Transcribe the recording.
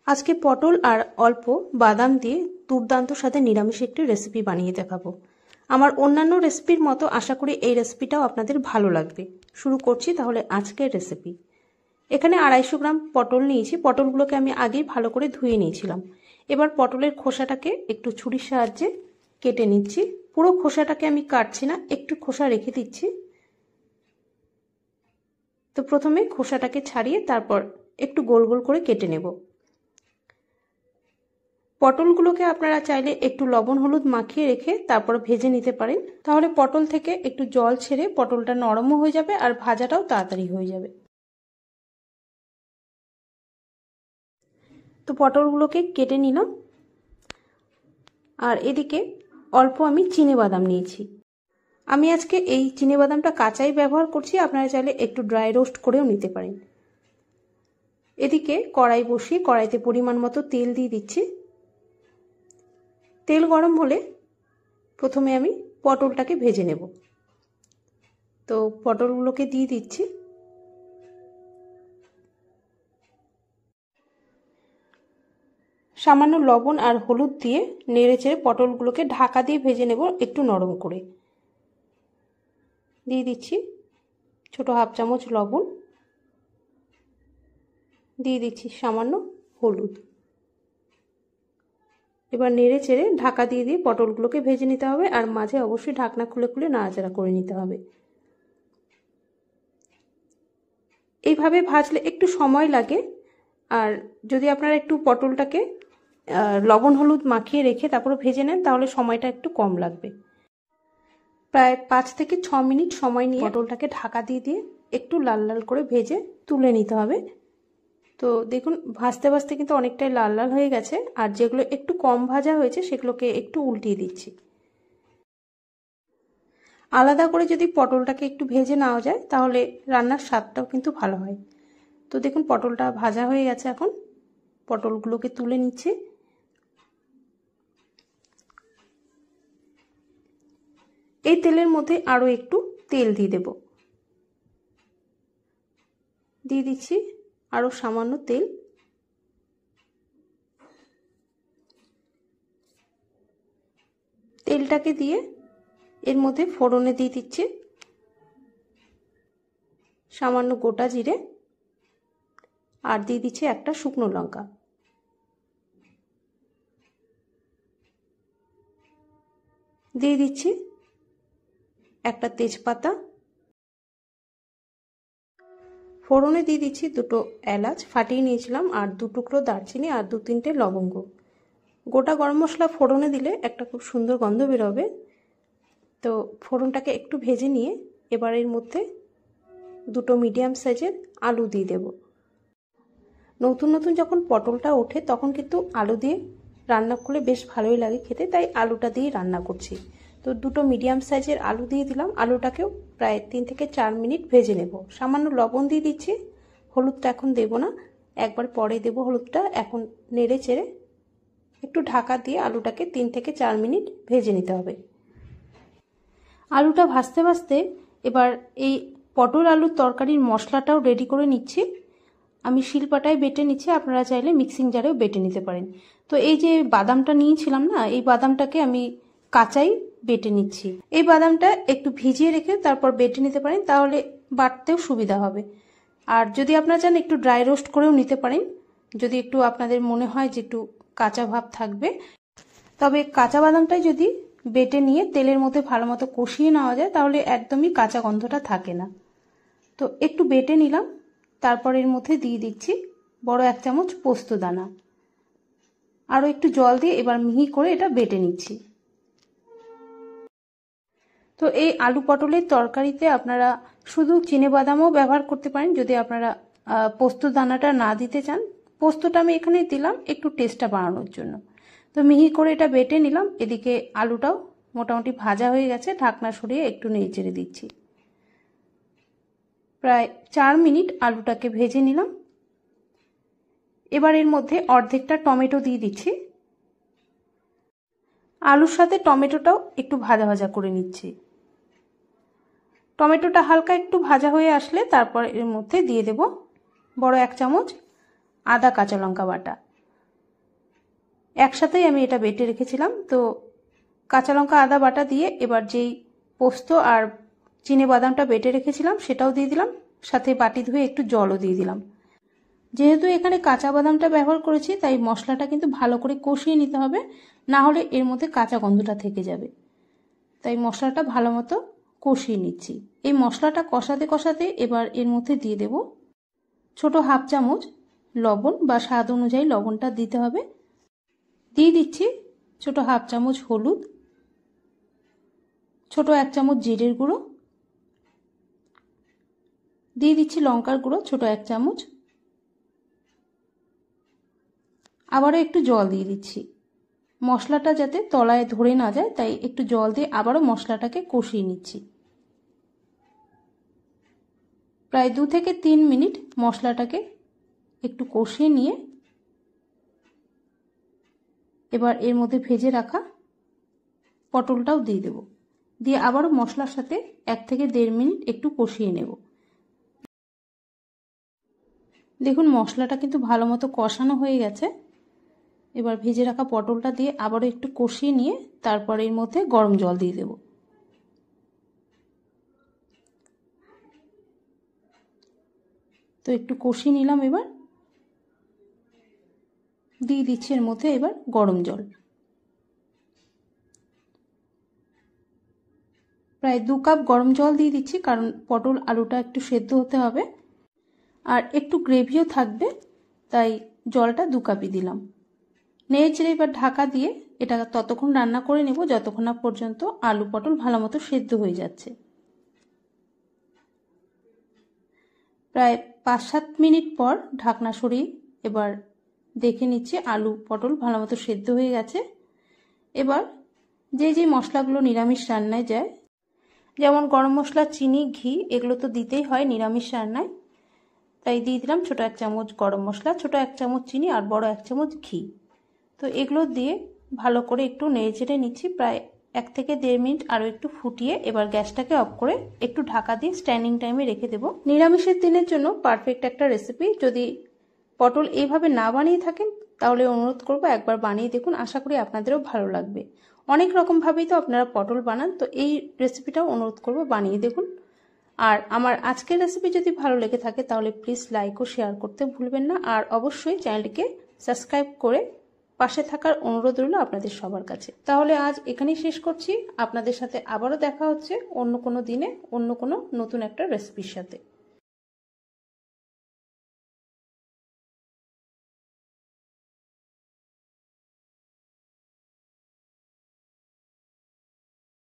আজকে পটল আর অল্প বাদাম দিয়ে দুর্দান্ত স্বাদের নিরামিষ একটি রেসিপি বানিয়ে দেখাবো। আমার অন্যান্য রেসিপির মতো আশা করি এই রেসিপিটাও আপনাদের ভালো লাগবে। শুরু করছি তাহলে আজকের রেসিপি। এখানে 250 গ্রাম পটল নিয়েছি। পটলগুলোকে আমি আগেই ভালো করে ধুয়ে নিয়েছিলাম। এবার পটলের খোসাটাকে একটু ছুরির সাহায্যে কেটে নিচ্ছি। পুরো খোসাটাকে আমি কাটছি না, একটু খোসা রেখে দিচ্ছি। তো প্রথমে খোসাটাকে ছাড়িয়ে তারপর একটু গোল গোল করে কেটে নেব। পটলগুলোকে আপনারা চাইলে একটু লবণ হলুদ মাখিয়ে রেখে তারপর ভেজে নিতে পারেন। তাহলে পটল থেকে একটু জল ছেড়ে পটলটা নরমও হয়ে যাবে আর ভাজাটাও তাড়াতাড়ি হয়ে যাবে। তো পটলগুলোকে কেটে নিলাম। আর এদিকে অল্প আমি চিনেবাদাম নিয়েছি। আমি আজকে এই চিনেবাদামটা কাঁচাই ব্যবহার করছি, আপনারা চাইলে একটু ড্রাই রোস্ট করেও নিতে পারেন। এদিকে কড়াই বসিয়ে কড়াইতে পরিমাণ মতো তেল দিয়ে দিচ্ছি। তেল গরম হলে প্রথমে আমি পটলটাকে ভেজে নেব। তো পটলগুলোকে দিয়ে দিচ্ছি। সামান্য লবণ আর হলুদ দিয়ে নেড়েচেড়ে পটলগুলোকে ঢাকা দিয়ে ভেজে নেব একটু নরম করে। দিয়ে দিচ্ছি ছোট হাফ চামচ লবণ, দিয়ে দিচ্ছি সামান্য হলুদ। এবার নেড়ে চেড়ে ঢাকা দিয়ে দিয়ে পটলগুলোকে ভেজে নিতে হবে আর মাঝে অবশ্যই ঢাকনা খুলে খুলে নাড়াচাড়া করে নিতে হবে। এইভাবে ভাজলে একটু সময় লাগে, আর যদি আপনারা একটু পটলটাকে লবণ হলুদ মাখিয়ে রেখে তারপর ভেজে নেন তাহলে সময়টা একটু কম লাগবে। প্রায় 5 থেকে 6 মিনিট সময় নিয়ে পটলটাকে ঢাকা দিয়ে দিয়ে একটু লাল লাল করে ভেজে তুলে নিতে হবে। তো দেখুন ভাজতে ভাজতে কিন্তু অনেকটাই লাল লাল হয়ে গেছে, আর যেগুলো একটু কম ভাজা হয়েছে সেগুলোকে একটু উল্টিয়ে দিচ্ছি। আলাদা করে যদি পটলটাকে একটু ভেজে নেওয়া যায় তাহলে রান্নার স্বাদটাও কিন্তু ভালো হয়। তো দেখুন পটলটা ভাজা হয়ে গেছে। এখন পটলগুলোকে তুলে নিচ্ছি। এই তেলের মধ্যে আরও একটু তেল দিয়ে দেব। দিয়ে দিচ্ছি আরও সামান্য তেল। তেলটাকে দিয়ে এর মধ্যে ফোড়নে দিয়ে দিচ্ছি সামান্য গোটা জিরে আর দিয়ে দিচ্ছি একটা শুকনো লঙ্কা। দিয়ে দিচ্ছি একটা তেজপাতা। ফোড়নে দিয়ে দিচ্ছি দুটো এলাচ ফাটিয়ে নিয়েছিলাম আর 2 টুকরো দারচিনি আর 2-3টে লবঙ্গ। গোটা গরম মশলা ফোড়নে দিলে একটা খুব সুন্দর গন্ধ বেরোবে। তো ফোড়নটাকে একটু ভেজে নিয়ে এবার এর মধ্যে 2টো মিডিয়াম সাইজের আলু দিয়ে দেব। নতুন নতুন যখন পটলটা ওঠে তখন কিন্তু আলু দিয়ে রান্না করলে বেশ ভালোই লাগে খেতে, তাই আলুটা দিয়ে রান্না করছি। তো 2টো মিডিয়াম সাইজের আলু দিয়ে দিলাম। আলুটাকেও প্রায় 3 থেকে 4 মিনিট ভেজে নেব। সামান্য লবণ দিয়ে দিচ্ছি। হলুদটা এখন দেব না, একবার পরে দেব হলুদটা। এখন নেড়ে চেড়ে একটু ঢাকা দিয়ে আলুটাকে 3 থেকে 4 মিনিট ভেজে নিতে হবে। আলুটা ভাজতে ভাজতে এবার এই পটল আলুর তরকারির মশলাটাও রেডি করে নিচ্ছি। আমি শিলপাটায় বেটে নিচ্ছি, আপনারা চাইলে মিক্সিং জারেও বেটে নিতে পারেন। তো এই যে বাদামটা নিয়েছিলাম না, এই বাদামটাকে আমি কাঁচাই বেটে নিচ্ছি। এই বাদামটা একটু ভিজিয়ে রেখে তারপর বেটে নিতে পারেন, তাহলে বাটতেও সুবিধা হবে। আর যদি আপনারা চান একটু ড্রাই রোস্ট করেও নিতে পারেন, যদি একটু আপনাদের মনে হয় যে একটু কাঁচা ভাব থাকবে। তবে কাঁচা বাদামটাই যদি বেটে নিয়ে তেলের মধ্যে ভালো মতো কষিয়ে নেওয়া যায় তাহলে একদমই কাঁচা গন্ধটা থাকে না। তো একটু বেটে নিলাম। তারপর এর মধ্যে দিয়ে দিচ্ছি বড় 1 চামচ পোস্ত দানা। আরও একটু জল দিয়ে এবার মিহি করে এটা বেটে নিচ্ছি। তো এই আলু পটলের তরকারিতে আপনারা শুধু চিনেবাদামও ব্যবহার করতে পারেন যদি আপনারা পোস্ত দানাটা না দিতে চান। পোস্তটা আমি এখানে দিলাম একটু টেস্টটা বাড়ানোর জন্য। তো মিহি করে এটা বেটে নিলাম। এদিকে আলুটাও মোটামুটি ভাজা হয়ে গেছে। ঢাকনা সরিয়ে একটু নেড়ে চেড়ে দিচ্ছি। প্রায় 4 মিনিট আলুটাকে ভেজে নিলাম। এবার এর মধ্যে অর্ধেকটা টমেটো দিয়ে দিচ্ছি। আলুর সাথে টমেটোটাও একটু ভাজা ভাজা করে নিচ্ছি। টমেটোটা হালকা একটু ভাজা হয়ে আসলে তারপর এর মধ্যে দিয়ে দেব বড় 1 চামচ আদা কাঁচা লঙ্কা বাটা। একসাথেই আমি এটা বেটে রেখেছিলাম। তো কাঁচা লঙ্কা আদা বাটা দিয়ে এবার যেই পোস্ত আর চিনেবাদামটা বেটে রেখেছিলাম সেটাও দিয়ে দিলাম, সাথে বাটি ধুয়ে একটু জলও দিয়ে দিলাম। যেহেতু এখানে কাঁচা বাদামটা ব্যবহার করেছি তাই মশলাটা কিন্তু ভালো করে কষিয়ে নিতে হবে, না হলে এর মধ্যে কাঁচা গন্ধটা থেকে যাবে। তাই মশলাটা ভালো মতো কষিয়ে নিচ্ছি। এই মশলাটা কষাতে কষাতে এবার এর মধ্যে দিয়ে দেব ছোট হাফ চামচ লবণ, বা স্বাদ অনুযায়ী লবণটা দিতে হবে। দিয়ে দিচ্ছি ছোট হাফ চামচ হলুদ, ছোট 1 চামচ জিরের গুঁড়ো, দিয়ে দিচ্ছি লঙ্কার গুঁড়ো ছোট 1 চামচ, আবারও একটু জল দিয়ে দিচ্ছি। মশলাটা যাতে তলায় ধরে না যায় তাই একটু জল দিয়ে আবারও মশলাটাকে কষিয়ে নিচ্ছি। প্রায় 2 থেকে 3 মিনিট মশলাটাকে একটু কষিয়ে নিয়ে এবার এর মধ্যে ভেজে রাখা পটলটাও দিয়ে দেব। দিয়ে আবারও মশলার সাথে 1 থেকে 1.5 মিনিট একটু কষিয়ে নেব। দেখুন মশলাটা কিন্তু ভালো মতো কষানো হয়ে গেছে। এবার ভেজে রাখা পটলটা দিয়ে আবারও একটু কষিয়ে নিয়ে তারপর এর মধ্যে গরম জল দিয়ে দেব। তো একটু কষিয়ে নিলাম, এবার দিয়ে দিচ্ছি এর মধ্যে এবার গরম জল। প্রায় 2 কাপ গরম জল দিয়ে দিচ্ছি, কারণ পটল আলুটা একটু সেদ্ধ হতে হবে আর একটু গ্রেভিও থাকবে, তাই জলটা 2 কাপই দিলাম। নেড়ে এবার ঢাকা দিয়ে এটা ততক্ষণ রান্না করে নেব যতক্ষণ না পর্যন্ত আলু পটল ভালো মতো সেদ্ধ হয়ে যাচ্ছে। প্রায় 5-7 মিনিট পর ঢাকনা সরিয়ে এবার দেখে নিচ্ছি আলু পটল ভালো মতো সেদ্ধ হয়ে গেছে। এবার যে মশলাগুলো নিরামিষ রান্নায় যায়, যেমন গরম মশলা, চিনি, ঘি, এগুলো তো দিতেই হয় নিরামিষ রান্নায়, তাই দিয়ে দিলাম ছোট 1 চামচ গরম মশলা, ছোট 1 চামচ চিনি আর বড় 1 চামচ ঘি। তো এগুলো দিয়ে ভালো করে একটু নেড়ে নিচ্ছি। প্রায় 1 থেকে 1.5 মিনিট আরও একটু ফুটিয়ে এবার গ্যাসটাকে অফ করে একটু ঢাকা দিয়ে স্ট্যান্ডিং টাইমে রেখে দেব। নিরামিষের দিনের জন্য পারফেক্ট একটা রেসিপি। যদি পটল এইভাবে না বানিয়ে থাকেন তাহলে অনুরোধ করব একবার বানিয়ে দেখুন, আশা করি আপনাদেরও ভালো লাগবে। অনেক রকমভাবেই তো আপনারা পটল বানান, তো এই রেসিপিটাও অনুরোধ করব বানিয়ে দেখুন। আর আমার আজকের রেসিপি যদি ভালো লেগে থাকে তাহলে প্লিজ লাইক ও শেয়ার করতে ভুলবেন না, আর অবশ্যই চ্যানেলটিকে সাবস্ক্রাইব করে পাশে থাকার অনুরোধ রইল আপনাদের সবার কাছে। তাহলে আজ এখানেই শেষ করছি। আপনাদের সাথে আবারও দেখা হচ্ছে অন্য কোনো দিনে অন্য কোনো নতুন একটা রেসিপির সাথে।